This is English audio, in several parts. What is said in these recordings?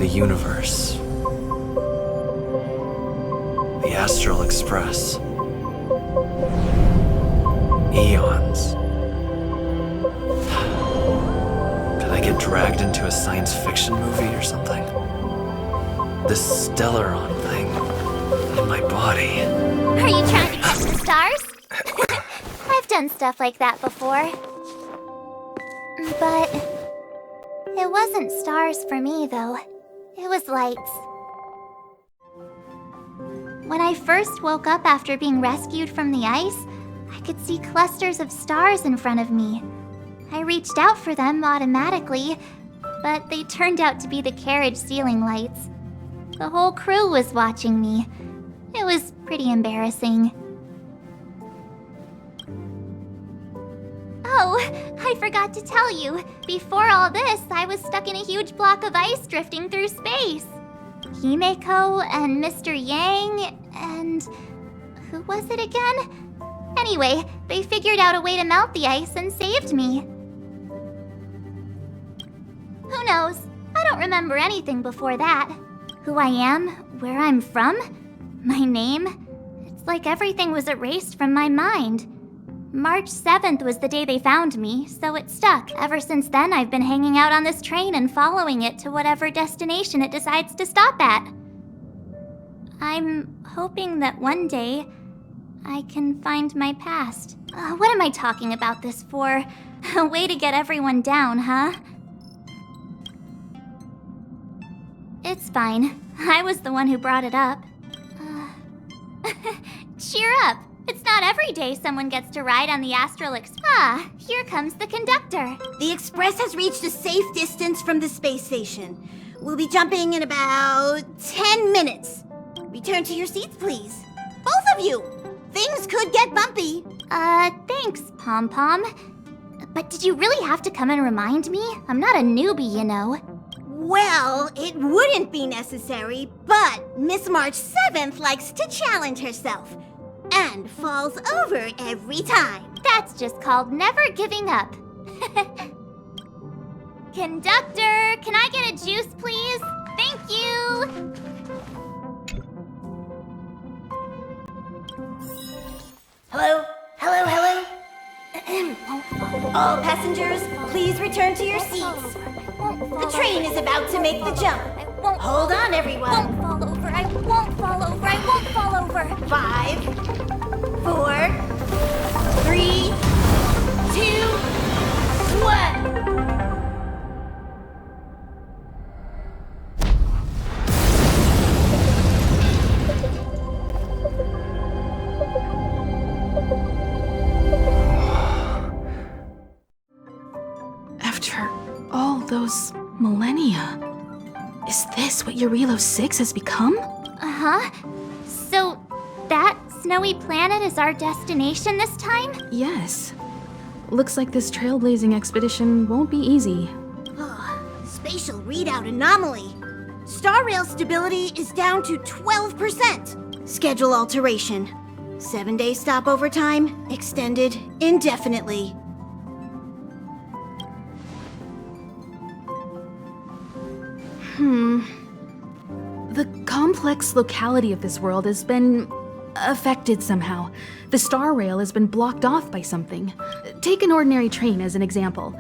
The universe. The Astral Express. Eons. Did I get dragged into a science fiction movie or something? This Stellaron thing in my body. Are you trying to catch the stars? I've done stuff like that before. But it wasn't stars for me, though. It was lights. When I first woke up after being rescued from the ice, I could see clusters of stars in front of me. I reached out for them automatically, but they turned out to be the carriage ceiling lights. The whole crew was watching me. It was pretty embarrassing. Oh, I forgot to tell you. Before all this, I was stuck in a huge block of ice drifting through space. Himeko and Mr. Yang and... who was it again? Anyway, they figured out a way to melt the ice and saved me. Who knows? I don't remember anything before that. Who I am, where I'm from, my name. It's like everything was erased from my mind. March 7th was the day they found me, so it stuck. Ever since then, I've been hanging out on this train and following it to whatever destination it decides to stop at. I'm hoping that one day I can find my past. What am I talking about this for? A way to get everyone down, huh? It's fine. I was the one who brought it up. Cheer up! It's not every day someone gets to ride on the Astral Express. Ah, here comes the conductor. The Express has reached a safe distance from the space station. We'll be jumping in about 10 minutes. Return to your seats, please. Both of you! Things could get bumpy. Thanks, Pom Pom. But did you really have to come and remind me? I'm not a newbie, you know. Well, it wouldn't be necessary, but Miss March 7th likes to challenge herself. And falls over every time. That's just called never giving up. Conductor, can I get a juice, please? Thank you! Hello? Hello, hello? All passengers, please return to your seats. The train is about to make the jump. Hold on, everyone. I won't fall over. I won't fall over. I won't fall over. 5, 4, 3, 2, 1. After all those millennia, is this what Jarilo VI has become? Uh-huh. So, that snowy planet is our destination this time? Yes. Looks like this trailblazing expedition won't be easy. Spatial readout anomaly. Star Rail stability is down to 12%. Schedule alteration. 7-day stopover time extended indefinitely. The complex locality of this world has been affected somehow. The Star Rail has been blocked off by something. Take an ordinary train as an example.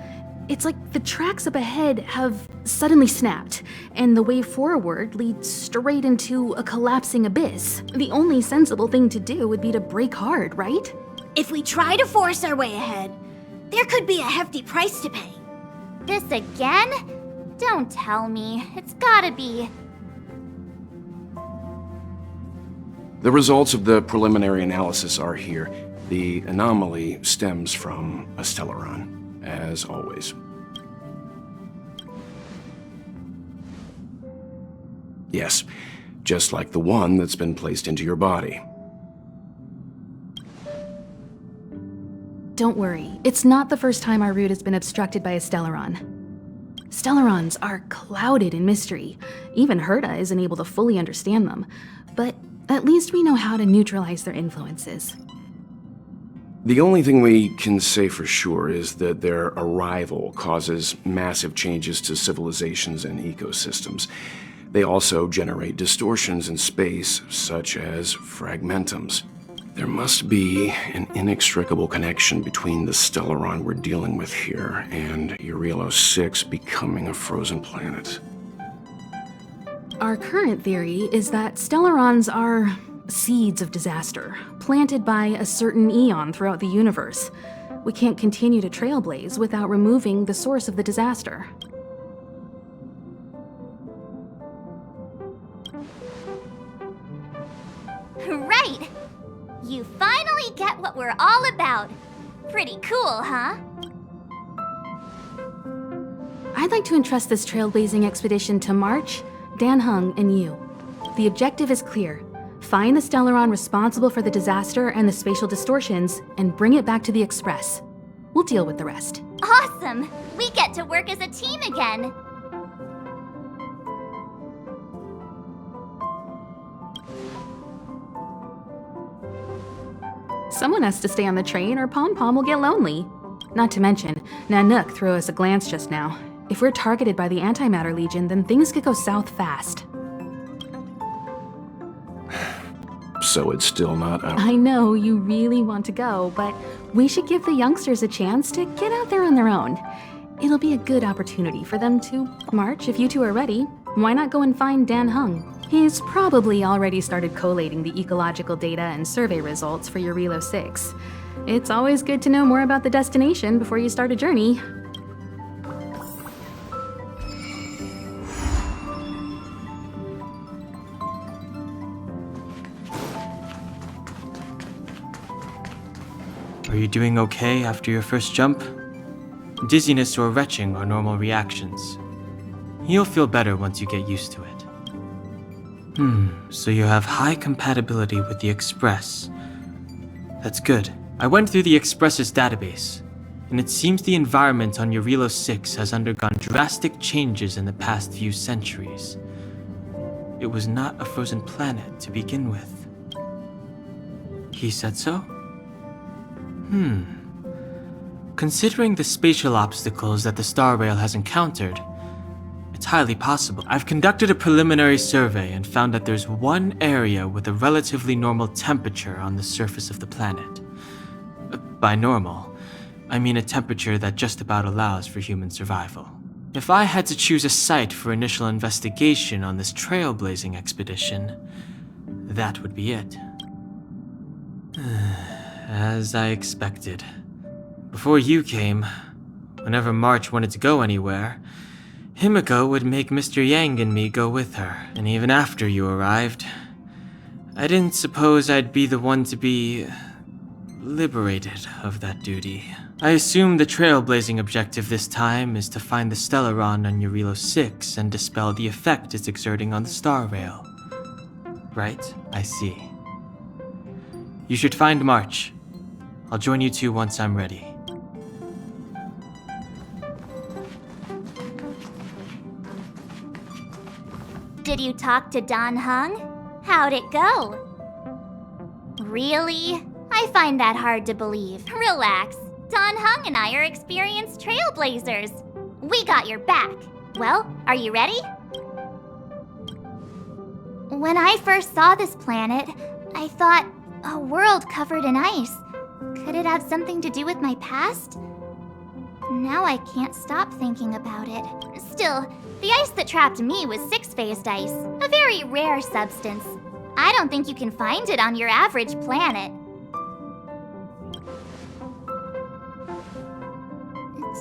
It's like the tracks up ahead have suddenly snapped, and the way forward leads straight into a collapsing abyss. The only sensible thing to do would be to brake hard, right? If we try to force our way ahead, there could be a hefty price to pay. This again? Don't tell me. It's gotta be. The results of the preliminary analysis are here. The anomaly stems from a Stellaron, as always. Yes, just like the one that's been placed into your body. Don't worry, it's not the first time our route has been obstructed by a Stellaron. Stellarons are clouded in mystery. Even Herta isn't able to fully understand them, but at least we know how to neutralize their influences. The only thing we can say for sure is that their arrival causes massive changes to civilizations and ecosystems. They also generate distortions in space, such as fragmentums. There must be an inextricable connection between the Stellaron we're dealing with here and Jarilo VI becoming a frozen planet. Our current theory is that Stellarons are seeds of disaster, planted by a certain eon throughout the universe. We can't continue to trailblaze without removing the source of the disaster. Right! You finally get what we're all about. Pretty cool, huh? I'd like to entrust this trailblazing expedition to March, Dan Heng, and you. The objective is clear. Find the Stellaron responsible for the disaster and the spatial distortions, and bring it back to the Express. We'll deal with the rest. Awesome! We get to work as a team again. Someone has to stay on the train or Pom Pom will get lonely. Not to mention, Nanook threw us a glance just now. If we're targeted by the Antimatter Legion, then things could go south fast. So it's still not out. I know you really want to go, but we should give the youngsters a chance to get out there on their own. It'll be a good opportunity for them to march if you two are ready. Why not go and find Dan Heng? He's probably already started collating the ecological data and survey results for Jarilo VI. It's always good to know more about the destination before you start a journey. Are you doing okay after your first jump? Dizziness or retching are normal reactions. You'll feel better once you get used to it. So you have high compatibility with the Express. That's good. I went through the Express's database, and it seems the environment on Jarilo VI has undergone drastic changes in the past few centuries. It was not a frozen planet to begin with. He said so? Considering the spatial obstacles that the Star Rail has encountered, it's highly possible. I've conducted a preliminary survey and found that there's one area with a relatively normal temperature on the surface of the planet. By normal, I mean a temperature that just about allows for human survival. If I had to choose a site for initial investigation on this trailblazing expedition, that would be it. As I expected. Before you came, whenever March wanted to go anywhere, Himiko would make Mr. Yang and me go with her, and even after you arrived, I didn't suppose I'd be the one to be liberated of that duty. I assume the trailblazing objective this time is to find the Stellaron on Jarilo VI and dispel the effect it's exerting on the Star Rail. Right? I see. You should find March. I'll join you two once I'm ready. Did you talk to Dan Heng? How'd it go? Really? I find that hard to believe. Relax. Dan Heng and I are experienced trailblazers. We got your back. Well, are you ready? When I first saw this planet, I thought, a world covered in ice. Could it have something to do with my past? Now I can't stop thinking about it. Still, the ice that trapped me was six-phased ice, a very rare substance. I don't think you can find it on your average planet.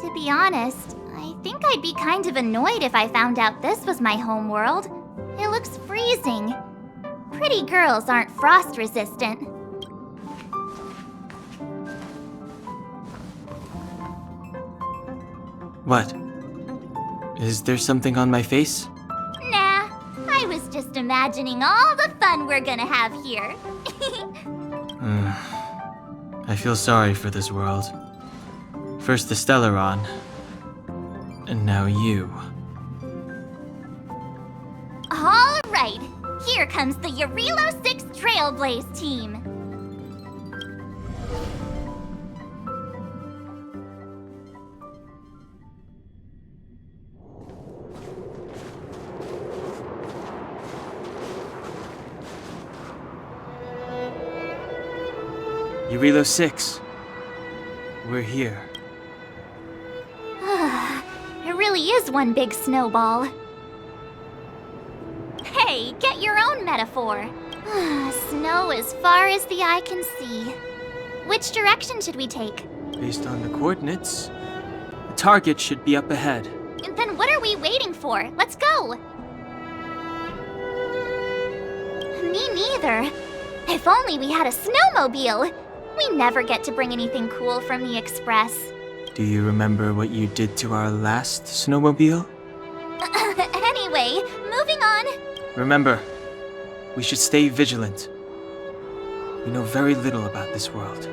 To be honest, I think I'd be kind of annoyed if I found out this was my home world. It looks freezing. Pretty girls aren't frost-resistant. What? Is there something on my face? Nah, I was just imagining all the fun we're gonna have here. I feel sorry for this world. First the Stellaron, and now you. All right, here comes the Jarilo VI Trailblaze team. Jarilo VI. We're here. It really is one big snowball. Hey, get your own metaphor. Snow as far as the eye can see. Which direction should we take? Based on the coordinates, the target should be up ahead. Then what are we waiting for? Let's go! Me neither. If only we had a snowmobile. We never get to bring anything cool from the Express. Do you remember what you did to our last snowmobile? Anyway, moving on. Remember, we should stay vigilant. We know very little about this world.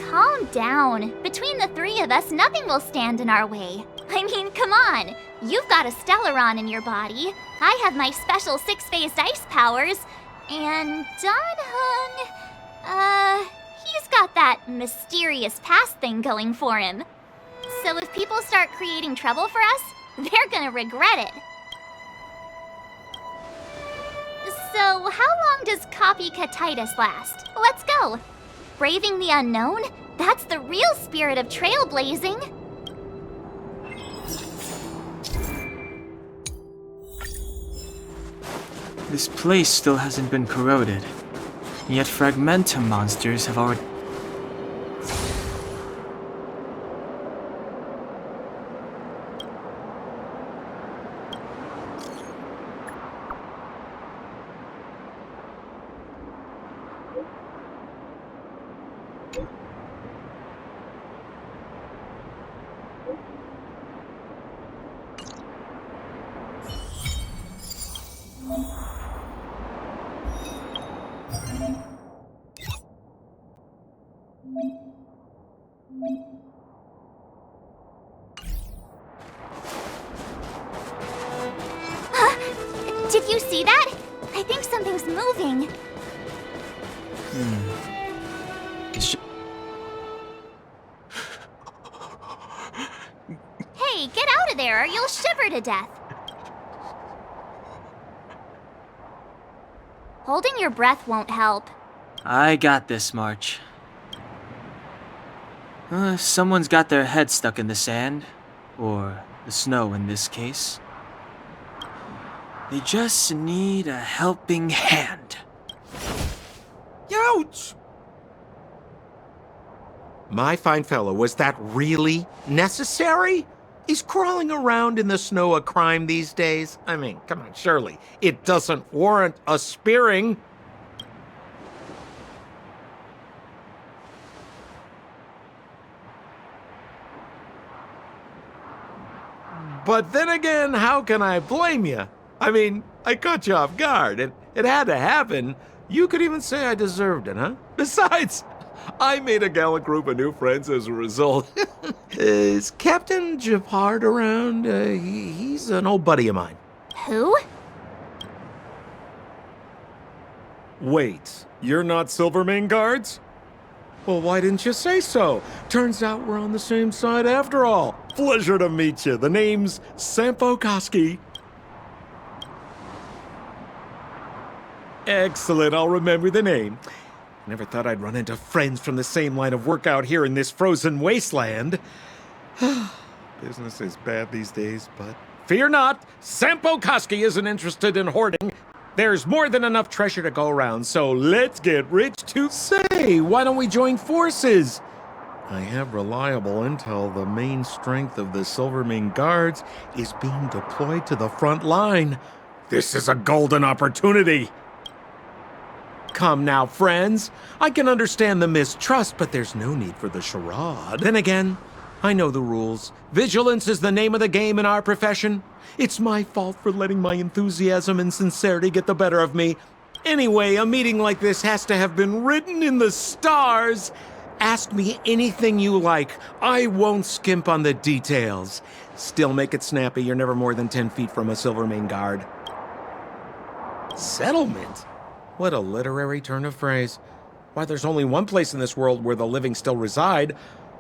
Calm down. Between the three of us, nothing will stand in our way. I mean, come on. You've got a Stellaron in your body. I have my special six-phased ice powers. And Dan-hung, he's got that mysterious past thing going for him. So if people start creating trouble for us, they're gonna regret it. So how long does copycatitis last? Let's go. Braving the unknown? That's the real spirit of trailblazing. This place still hasn't been corroded, yet fragmentum monsters have already... Did you see that? I think something's moving. Hey, get out of there or you'll shiver to death. Holding your breath won't help. I got this, March. Someone's got their head stuck in the sand, or the snow in this case. They just need a helping hand. Ouch! My fine fellow, was that really necessary? Is crawling around in the snow a crime these days? I mean, come on, surely it doesn't warrant a spearing. But then again, how can I blame you? I mean, I caught you off guard. It had to happen. You could even say I deserved it, huh? Besides, I made a gallant group of new friends as a result. Is Captain Japard around? He's an old buddy of mine. Who? Wait, you're not Silvermane guards? Well, why didn't you say so? Turns out we're on the same side after all. Pleasure to meet you. The name's Sampo Koski. Excellent, I'll remember the name. Never thought I'd run into friends from the same line of work out here in this frozen wasteland. Business is bad these days, but fear not, Sampo Koski isn't interested in hoarding. There's more than enough treasure to go around, so let's get rich to say, why don't we join forces? I have reliable intel the main strength of the Silvermane Guards is being deployed to the front line. This is a golden opportunity. Come now, friends. I can understand the mistrust, but there's no need for the charade. Then again, I know the rules. Vigilance is the name of the game in our profession. It's my fault for letting my enthusiasm and sincerity get the better of me. Anyway, a meeting like this has to have been written in the stars. Ask me anything you like. I won't skimp on the details. Still make it snappy. You're never more than 10 feet from a Silvermane guard. Settlement? What a literary turn of phrase. Why, there's only one place in this world where the living still reside.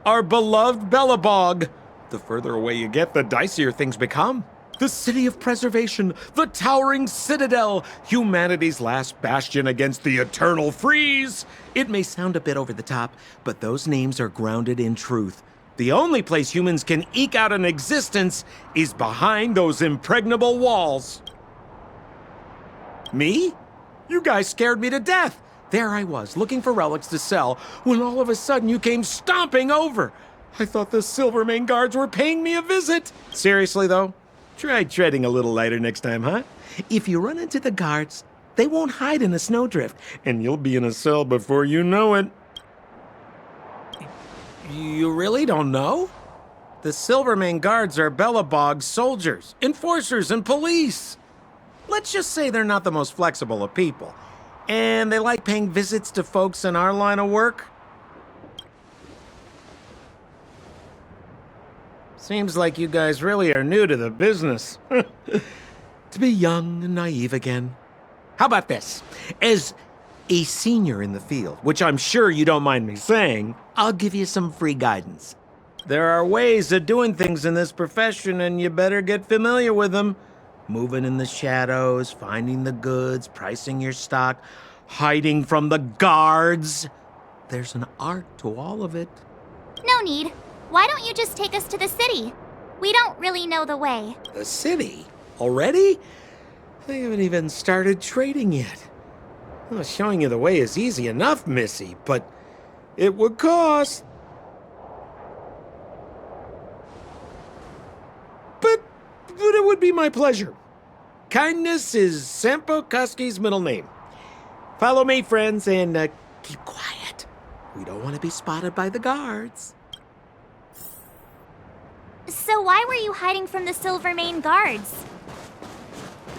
Our beloved Bellabog. The further away you get, the dicier things become. The city of preservation, the towering citadel, humanity's last bastion against the eternal freeze. It may sound a bit over the top, but those names are grounded in truth. The only place humans can eke out an existence is behind those impregnable walls. Me? You guys scared me to death. There I was, looking for relics to sell, when all of a sudden you came stomping over. I thought the Silvermane guards were paying me a visit. Seriously, though, try treading a little lighter next time, huh? If you run into the guards, they won't hide in a snowdrift, and you'll be in a cell before you know it. You really don't know? The Silvermane guards are Bellabog's soldiers, enforcers, and police. Let's just say they're not the most flexible of people. And they like paying visits to folks in our line of work. Seems like you guys really are new to the business. To be young and naive again. How about this? As a senior in the field, which I'm sure you don't mind me saying, I'll give you some free guidance. There are ways of doing things in this profession, and you better get familiar with them. Moving in the shadows, finding the goods, pricing your stock, hiding from the guards. There's an art to all of it. No need. Why don't you just take us to the city? We don't really know the way. The city? Already? They haven't even started trading yet. Well, showing you the way is easy enough, Missy, but it would cost. But it would be my pleasure. Kindness is Sampo Koski's middle name. Follow me, friends, and keep quiet. We don't want to be spotted by the guards. So why were you hiding from the Silvermane guards?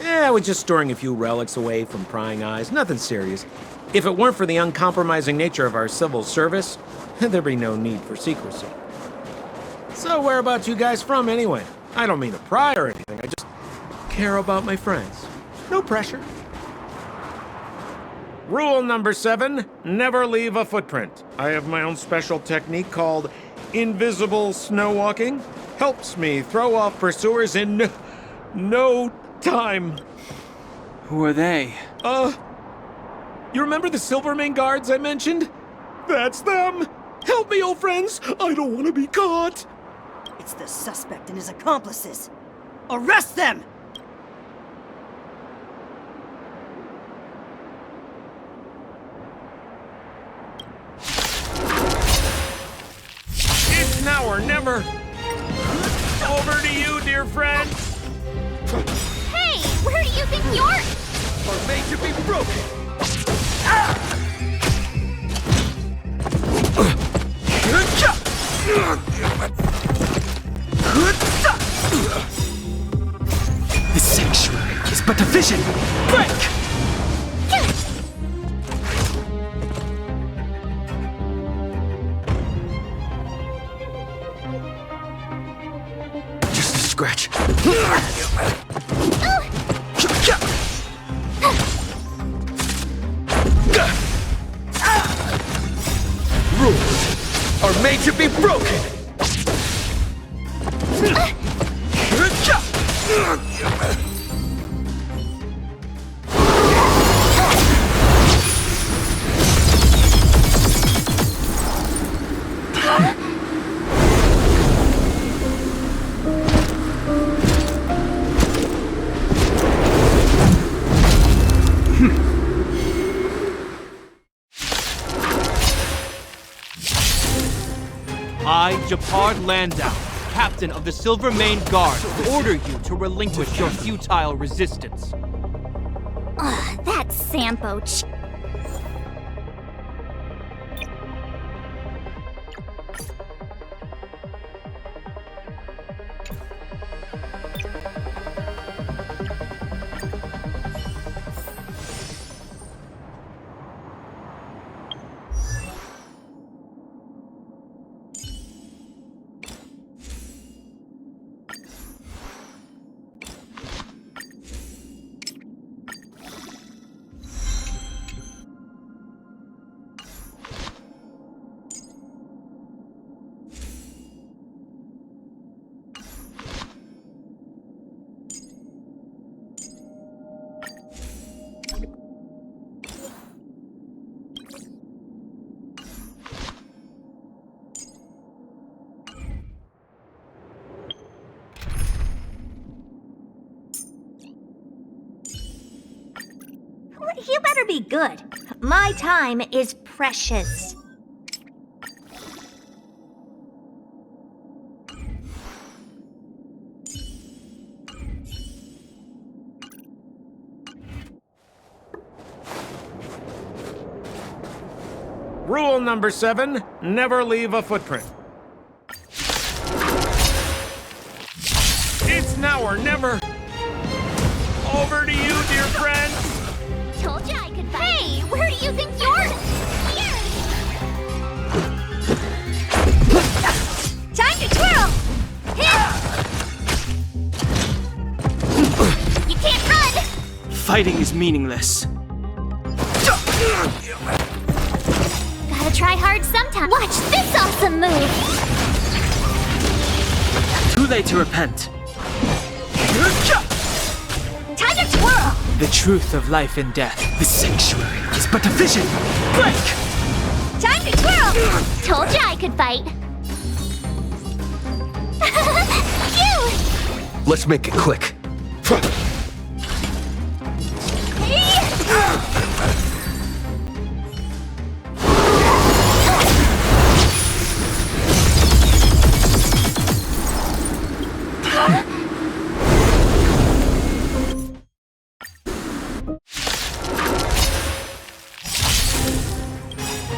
I was just storing a few relics away from prying eyes. Nothing serious. If it weren't for the uncompromising nature of our civil service, there'd be no need for secrecy. So whereabouts you guys from, anyway? I don't mean to pry or anything. I just care about my friends. No pressure. Rule number 7, never leave a footprint. I have my own special technique called invisible snow walking. Helps me throw off pursuers in no time. Who are they? You remember the Silvermane guards I mentioned? That's them! Help me, old friends! I don't want to be caught! It's the suspect and his accomplices. Arrest them! It's now or never! Over to you, dear friend! Hey, where do you think you're... Are made to be broken! The sanctuary is but a vision! Break! Just a scratch. Rules are made to be broken! I, Japard Landau, captain of the Silvermane Guard, order you to relinquish your futile resistance. Ugh, that Sampo better be good. My time is precious. Rule number 7, never leave a footprint. It's now or never. Over to you, dear friend. Told you I could fight. Hey, where do you think you're? Here! Time to twirl! You can't run! Fighting is meaningless. Gotta try hard sometime. Watch this awesome move! Too late to repent. Time to twirl! The truth of life and death. The sanctuary is but a vision. Break! Time to twirl! Told you I could fight. Phew! Let's make it quick.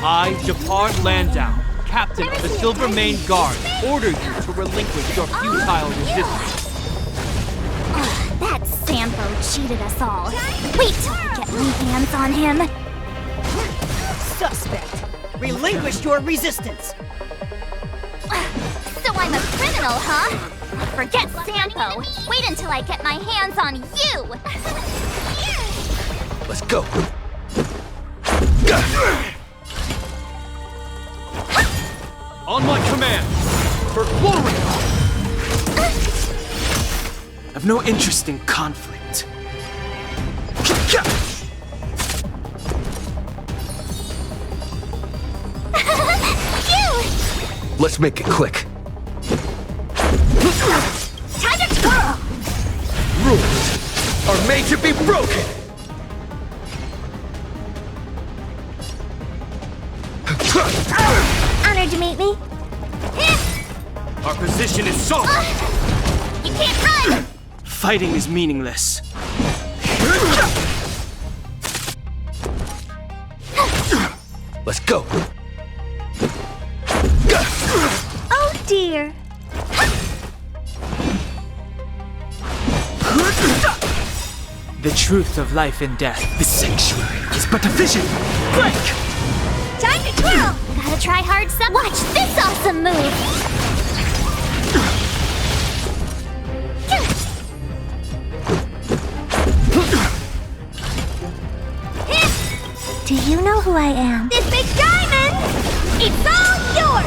I, Japard Landau, Captain of the Silvermane Guard, order you to relinquish your futile resistance. That Sampo cheated us all. Wait till I get my hands on him. Suspect! Relinquish your resistance! So I'm a criminal, huh? Forget Sampo. Wait until I get my hands on you. Let's go. On my command, for glory! I've no interest in conflict. Let's make it quick. Time to twirl! Rules are made to be broken. Honored to meet me. Our position is solid! You can't run! Fighting is meaningless. Let's go. Oh dear. The truth of life and death. The sanctuary is but a vision. Break! Time to twirl! Gotta try hard some. Watch this awesome move! Do you know who I am? This big diamond! It's all yours!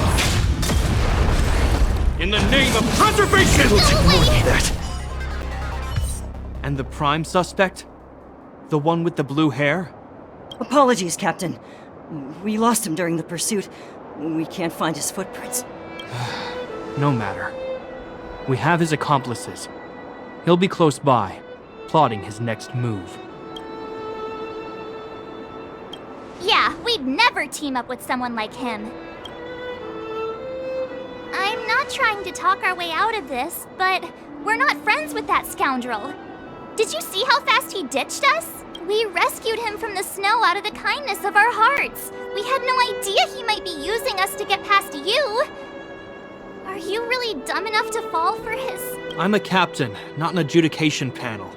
In the name of preservation! That. And the prime suspect? The one with the blue hair? Apologies, Captain. We lost him during the pursuit. We can't find his footprints. No matter. We have his accomplices. He'll be close by, plotting his next move. Yeah, we'd never team up with someone like him. I'm not trying to talk our way out of this, but we're not friends with that scoundrel. Did you see how fast he ditched us? We rescued him from the snow out of the kindness of our hearts. We had no idea he might be using us to get past you. Are you really dumb enough to fall for his... I'm a captain, not an adjudication panel.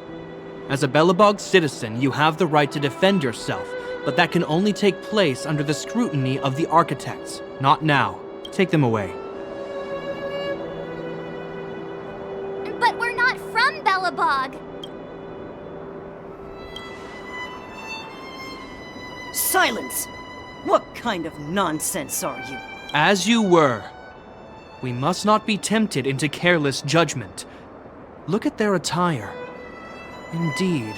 As a Belobog citizen, you have the right to defend yourself, but that can only take place under the scrutiny of the architects. Not now. Take them away. But we're not from Belobog. Silence! What kind of nonsense are you? As you were. We must not be tempted into careless judgment. Look at their attire. Indeed,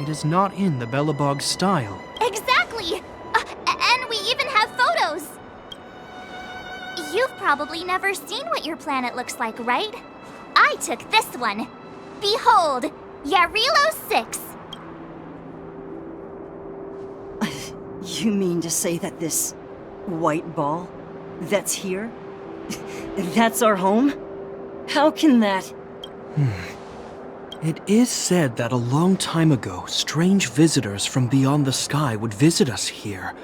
it is not in the Belobog style. Exactly! And we even have photos! You've probably never seen what your planet looks like, right? I took this one. Behold, Jarilo VI. You mean to say that this white ball that's here, that's our home? How can that... It is said that a long time ago, strange visitors from beyond the sky would visit us here.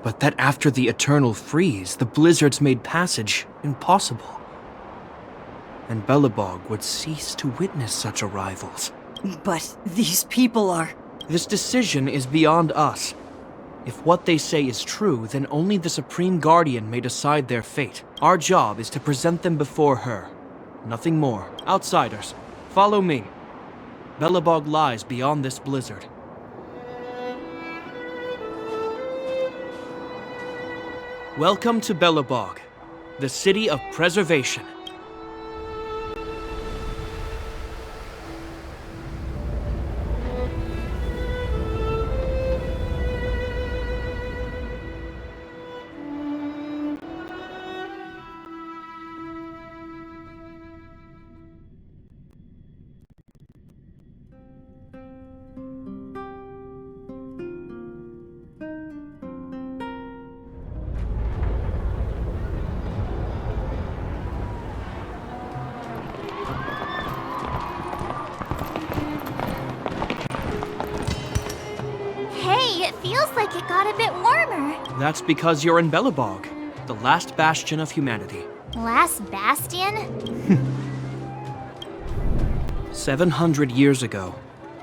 But that after the eternal freeze, the blizzards made passage impossible. And Belobog would cease to witness such arrivals. But these people are... This decision is beyond us. If what they say is true, then only the Supreme Guardian may decide their fate. Our job is to present them before her. Nothing more. Outsiders, follow me. Belobog lies beyond this blizzard. Welcome to Belobog, the city of preservation. Hey, it feels like it got a bit warmer. That's because you're in Belobog, the last bastion of humanity. Last bastion? 700 years ago,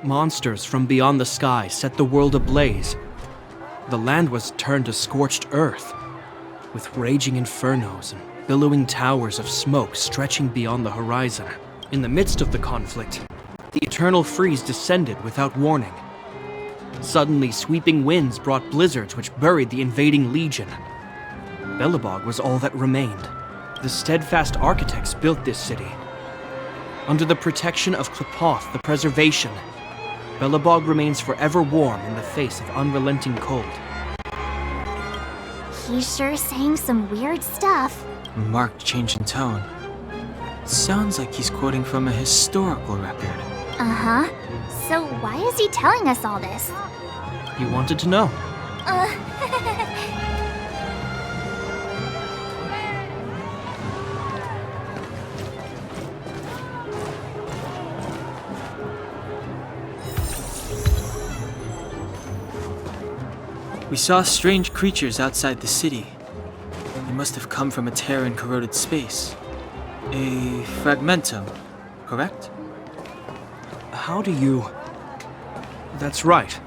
monsters from beyond the sky set the world ablaze. The land was turned to scorched earth, with raging infernos and billowing towers of smoke stretching beyond the horizon. In the midst of the conflict, the eternal freeze descended without warning. Suddenly, sweeping winds brought blizzards which buried the invading legion. Belobog was all that remained. The steadfast architects built this city. Under the protection of Klepoth, the preservation, Belobog remains forever warm in the face of unrelenting cold. He's sure saying some weird stuff. A marked change in tone. Sounds like he's quoting from a historical record. Uh-huh. So why is he telling us all this? You wanted to know. We saw strange creatures outside the city. They must have come from a tear in corroded space. A fragmentum, correct? How do you... That's right.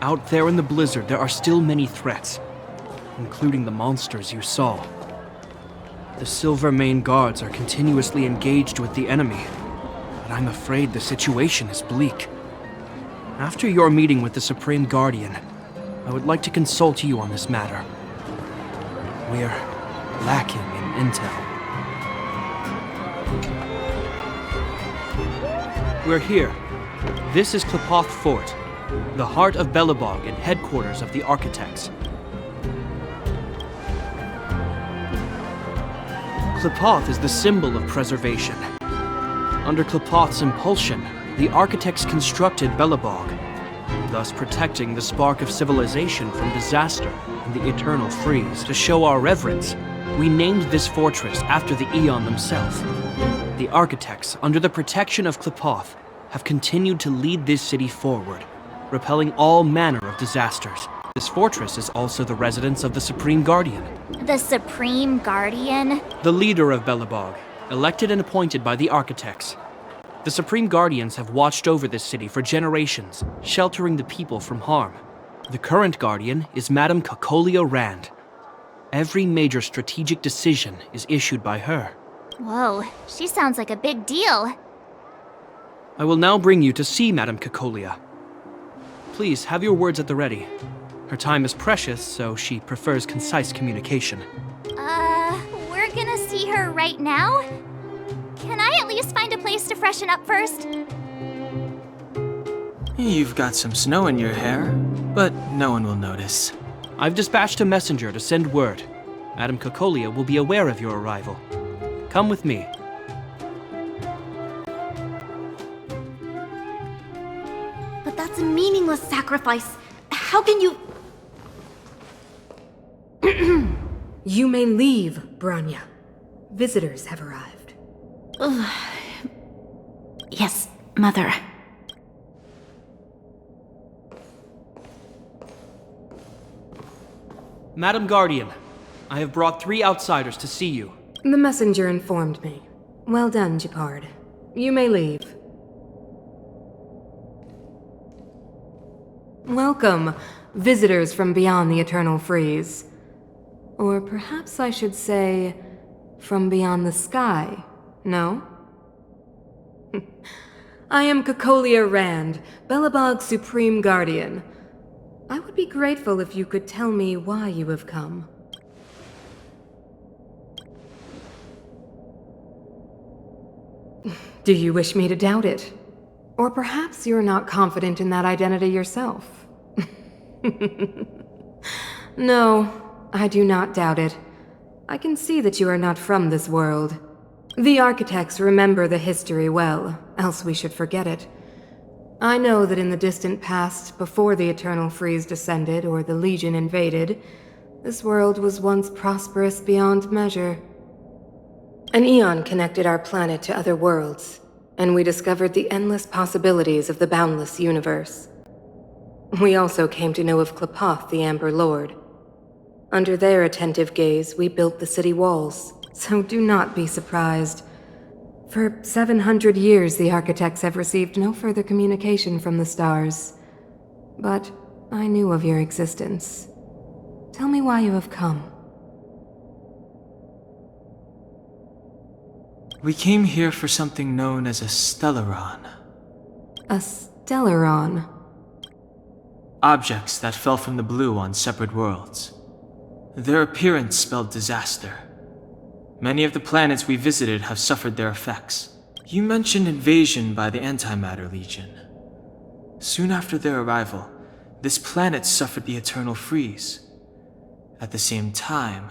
Out there in the blizzard, there are still many threats, including the monsters you saw. The Silvermane guards are continuously engaged with the enemy, but I'm afraid the situation is bleak. After your meeting with the Supreme Guardian, I would like to consult you on this matter. We're lacking in intel. We're here. This is Klepoth Fort, the heart of Belobog and headquarters of the architects. Klepoth is the symbol of preservation. Under Klepoth's impulsion, the architects constructed Belobog, thus protecting the spark of civilization from disaster and the eternal freeze. To show our reverence, we named this fortress after the Aeon themselves. The architects, under the protection of Klepoth, have continued to lead this city forward, repelling all manner of disasters. This fortress is also the residence of the Supreme Guardian. The Supreme Guardian? The leader of Belobog, elected and appointed by the architects. The Supreme Guardians have watched over this city for generations, sheltering the people from harm. The current Guardian is Madame Kakolia Rand. Every major strategic decision is issued by her. Whoa, she sounds like a big deal. I will now bring you to see Madame Kakolia. Please have your words at the ready. Her time is precious, so she prefers concise communication. We're gonna see her right now? Can I at least find a place to freshen up first? You've got some snow in your hair, but no one will notice. I've dispatched a messenger to send word. Madame Kakolia will be aware of your arrival. Come with me. But that's a meaningless sacrifice. How can you... You may leave, Branya. Visitors have arrived. Yes, Mother. Madam Guardian, I have brought 3 outsiders to see you. The messenger informed me. Well done, Gepard. You may leave. Welcome, visitors from beyond the Eternal Freeze. Or perhaps I should say, from beyond the sky, no? I am Cocolia Rand, Belobog's Supreme Guardian. I would be grateful if you could tell me why you have come. Do you wish me to doubt it? Or perhaps you're not confident in that identity yourself? No, I do not doubt it. I can see that you are not from this world. The architects remember the history well, else we should forget it. I know that in the distant past, before the Eternal Freeze descended or the Legion invaded, this world was once prosperous beyond measure. An eon connected our planet to other worlds, and we discovered the endless possibilities of the boundless universe. We also came to know of Klapoth, the Amber Lord. Under their attentive gaze, we built the city walls, so do not be surprised. For 700 years, the architects have received no further communication from the stars. But I knew of your existence. Tell me why you have come. We came here for something known as a Stellaron. A Stellaron? Objects that fell from the blue on separate worlds. Their appearance spelled disaster. Many of the planets we visited have suffered their effects. You mentioned invasion by the Antimatter Legion. Soon after their arrival, this planet suffered the Eternal Freeze. At the same time,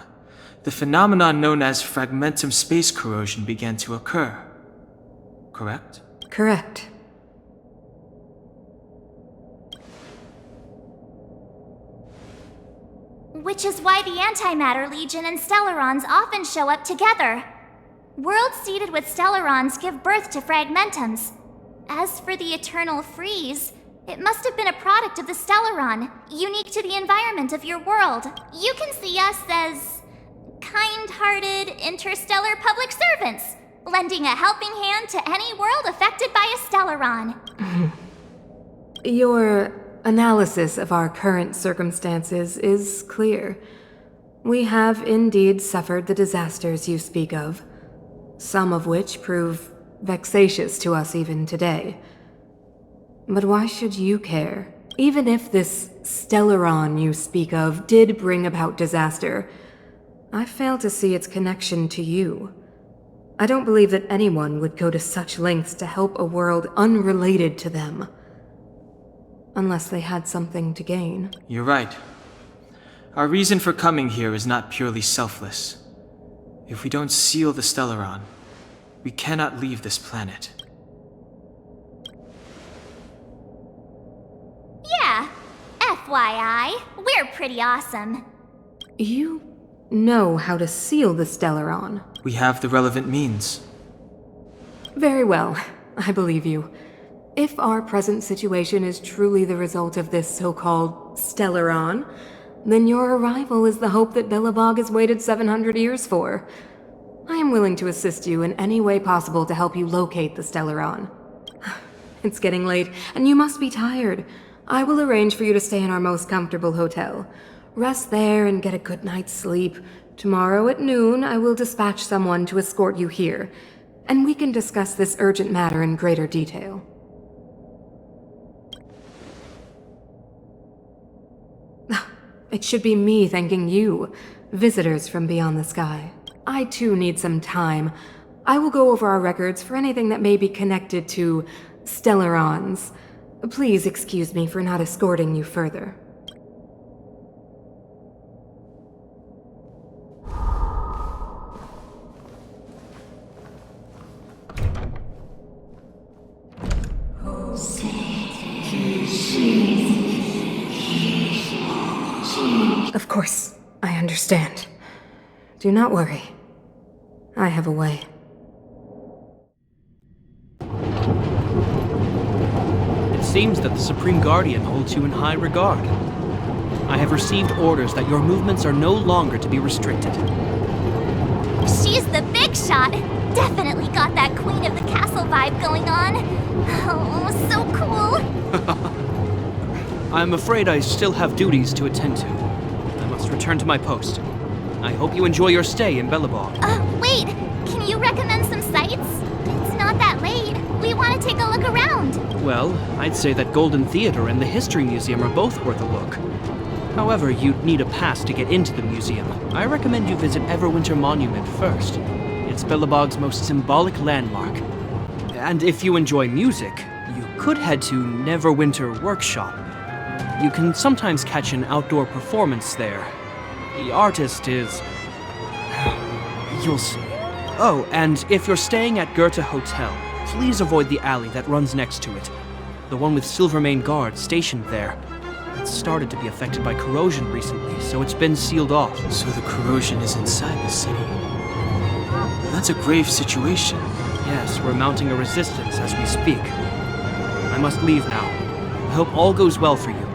the phenomenon known as fragmentum space corrosion began to occur. Correct? Correct. Which is why the Antimatter Legion and Stellarons often show up together. Worlds seeded with Stellarons give birth to fragmentums. As for the Eternal Freeze, it must have been a product of the Stellaron, unique to the environment of your world. You can see us as kind-hearted interstellar public servants, lending a helping hand to any world affected by a Stellaron. Your analysis of our current circumstances is clear. We have indeed suffered the disasters you speak of, some of which prove vexatious to us even today. But why should you care? Even if this Stellaron you speak of did bring about disaster, I fail to see its connection to you. I don't believe that anyone would go to such lengths to help a world unrelated to them. Unless they had something to gain. You're right. Our reason for coming here is not purely selfless. If we don't seal the Stellaron, we cannot leave this planet. Yeah, FYI, we're pretty awesome. You know how to seal the Stellaron. We have the relevant means. Very well, I believe you. If our present situation is truly the result of this so-called Stellaron, then your arrival is the hope that Belobog has waited 700 years for. I am willing to assist you in any way possible to help you locate the Stellaron. It's getting late, and you must be tired. I will arrange for you to stay in our most comfortable hotel. Rest there and get a good night's sleep. Tomorrow at noon, I will dispatch someone to escort you here, and we can discuss this urgent matter in greater detail. It should be me thanking you, visitors from beyond the sky. I too need some time. I will go over our records for anything that may be connected to Stellarons. Please excuse me for not escorting you further. Of course, I understand. Do not worry. I have a way. It seems that the Supreme Guardian holds you in high regard. I have received orders that your movements are no longer to be restricted. She's the big shot. Definitely got that Queen of the Castle vibe going on. Oh, so cool. I'm afraid I still have duties to attend to. I must return to my post. I hope you enjoy your stay in Belobog. Wait. Can you recommend some sights? It's not that late. We want to take a look around. Well, I'd say that Golden Theater and the History Museum are both worth a look. However, you'd need a pass to get into the museum. I recommend you visit Everwinter Monument first. It's Belobog's most symbolic landmark. And if you enjoy music, you could head to Neverwinter Workshop. You can sometimes catch an outdoor performance there. The artist is... you'll see. Oh, and if you're staying at Goethe Hotel, please avoid the alley that runs next to it. The one with Silvermane guards stationed there. It's started to be affected by corrosion recently, so it's been sealed off. So the corrosion is inside the city. That's a grave situation. Yes, we're mounting a resistance as we speak. I must leave now. I hope all goes well for you.